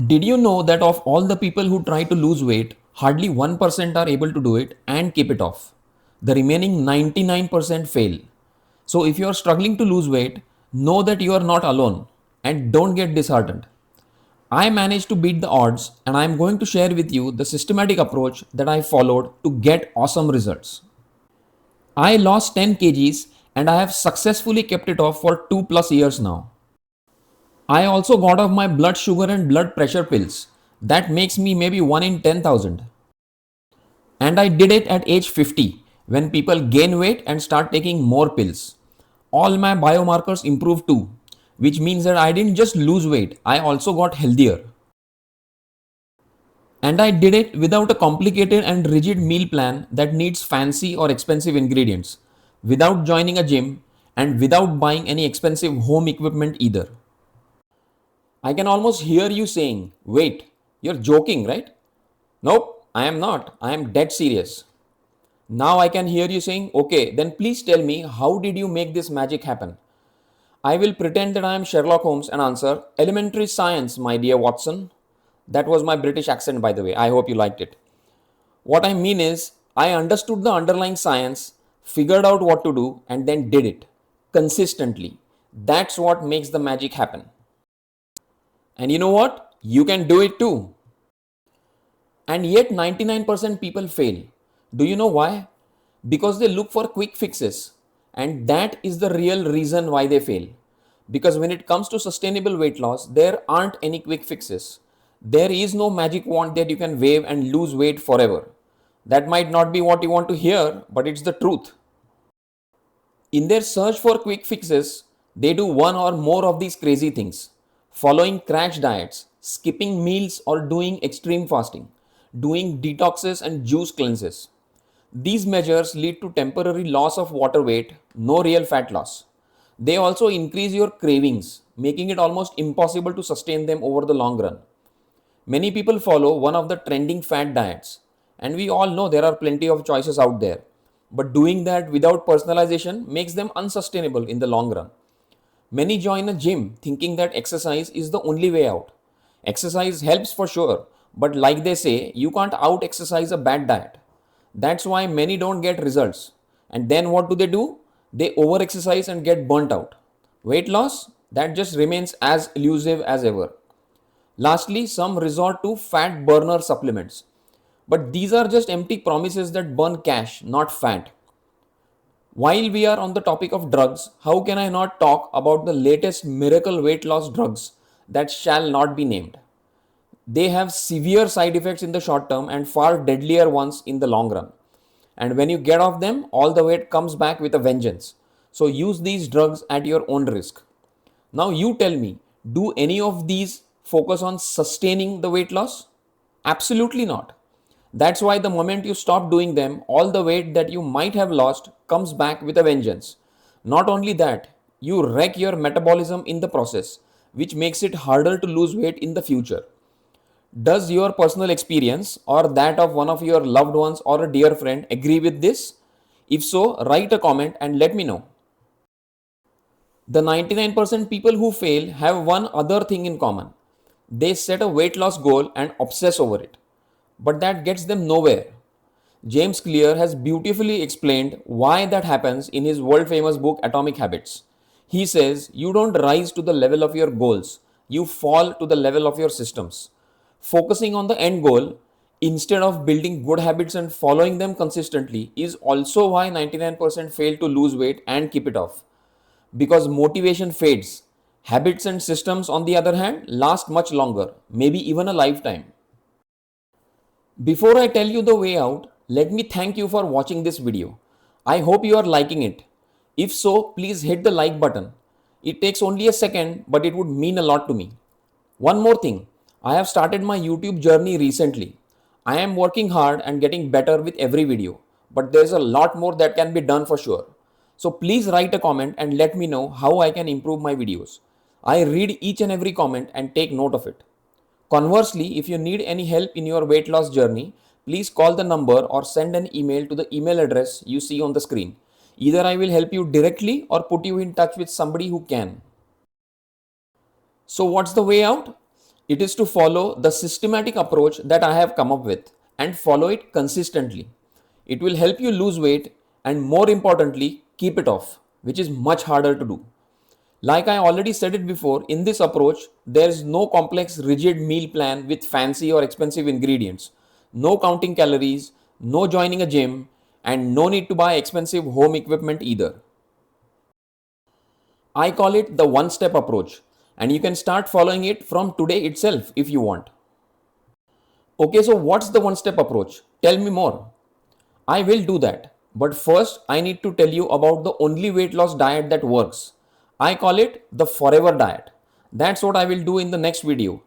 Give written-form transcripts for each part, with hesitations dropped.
Did you know that of all the people who try to lose weight, hardly 1% are able to do it and keep it off? The remaining 99% fail. So if you are struggling to lose weight, know that you are not alone and don't get disheartened. I managed to beat the odds and I am going to share with you the systematic approach that I followed to get awesome results. I lost 10 kgs and I have successfully kept it off for 2 plus years now. I also got off my blood sugar and blood pressure pills. That makes me maybe 1 in 10,000. And I did it at age 50 when people gain weight and start taking more pills. All my biomarkers improved too, which means that I didn't just lose weight, I also got healthier. And I did it without a complicated and rigid meal plan that needs fancy or expensive ingredients, without joining a gym, and without buying any expensive home equipment either. I can almost hear you saying, "Wait, you're joking, right?" Nope, I am not. I am dead serious. Now I can hear you saying, "Okay, then please tell me, how did you make this magic happen?" I will pretend that I am Sherlock Holmes and answer, "Elementary science, my dear Watson." That was my British accent, by the way. I hope you liked it. What I mean is, I understood the underlying science, figured out what to do, and then did it consistently. That's what makes the magic happen. And you know what? You can do it too. And yet 99% people fail. Do you know why? Because they look for quick fixes. And that is the real reason why they fail. Because when it comes to sustainable weight loss, there aren't any quick fixes. There is no magic wand that you can wave and lose weight forever. That might not be what you want to hear, but it's the truth. In their search for quick fixes, they do one or more of these crazy things: following crash diets, skipping meals, or doing extreme fasting, doing detoxes and juice cleanses. These measures lead to temporary loss of water weight, no real fat loss. They also increase your cravings, making it almost impossible to sustain them over the long run. Many people follow one of the trending fat diets, and we all know there are plenty of choices out there. But doing that without personalization makes them unsustainable in the long run. Many join a gym thinking that exercise is the only way out. Exercise helps for sure, but like they say, you can't out exercise a bad diet. That's why many don't get results. And then what do? They over exercise and get burnt out. Weight loss? That just remains as elusive as ever. Lastly, some resort to fat burner supplements. But these are just empty promises that burn cash, not fat. While we are on the topic of drugs, how can I not talk about the latest miracle weight loss drugs that shall not be named? They have severe side effects in the short term and far deadlier ones in the long run. And when you get off them, all the weight comes back with a vengeance. So use these drugs at your own risk. Now you tell me, do any of these focus on sustaining the weight loss? Absolutely not. That's why the moment you stop doing them, all the weight that you might have lost comes back with a vengeance. Not only that, you wreck your metabolism in the process, which makes it harder to lose weight in the future. Does your personal experience or that of one of your loved ones or a dear friend agree with this? If so, write a comment and let me know. The 99% people who fail have one other thing in common. They set a weight loss goal and obsess over it. But that gets them nowhere. James Clear has beautifully explained why that happens in his world famous book Atomic Habits. He says, "You don't rise to the level of your goals, you fall to the level of your systems." Focusing on the end goal instead of building good habits and following them consistently is also why 99% fail to lose weight and keep it off. Because motivation fades. Habits and systems, on the other hand, last much longer, maybe even a lifetime. Before I tell you the way out, let me thank you for watching this video. I hope you are liking it. If so, please hit the like button. It takes only a second, but it would mean a lot to me. One more thing, I have started my YouTube journey recently. I am working hard and getting better with every video, but there's a lot more that can be done for sure. So please write a comment and let me know how I can improve my videos. I read each and every comment and take note of it. Conversely, if you need any help in your weight loss journey, please call the number or send an email to the email address you see on the screen. Either I will help you directly or put you in touch with somebody who can. So, what's the way out? It is to follow the systematic approach that I have come up with and follow it consistently. It will help you lose weight and, more importantly, keep it off, which is much harder to do. Like I already said it before, in this approach, there is no complex, rigid meal plan with fancy or expensive ingredients, no counting calories, no joining a gym, and no need to buy expensive home equipment either. I call it the one step approach, and you can start following it from today itself if you want. Okay, so what's the one step approach? Tell me more. I will do that. But first, I need to tell you about the only weight loss diet that works. I call it the forever diet. That's what I will do in the next video.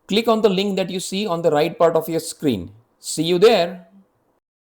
Click on the link that you see on the right part of your screen. See you there.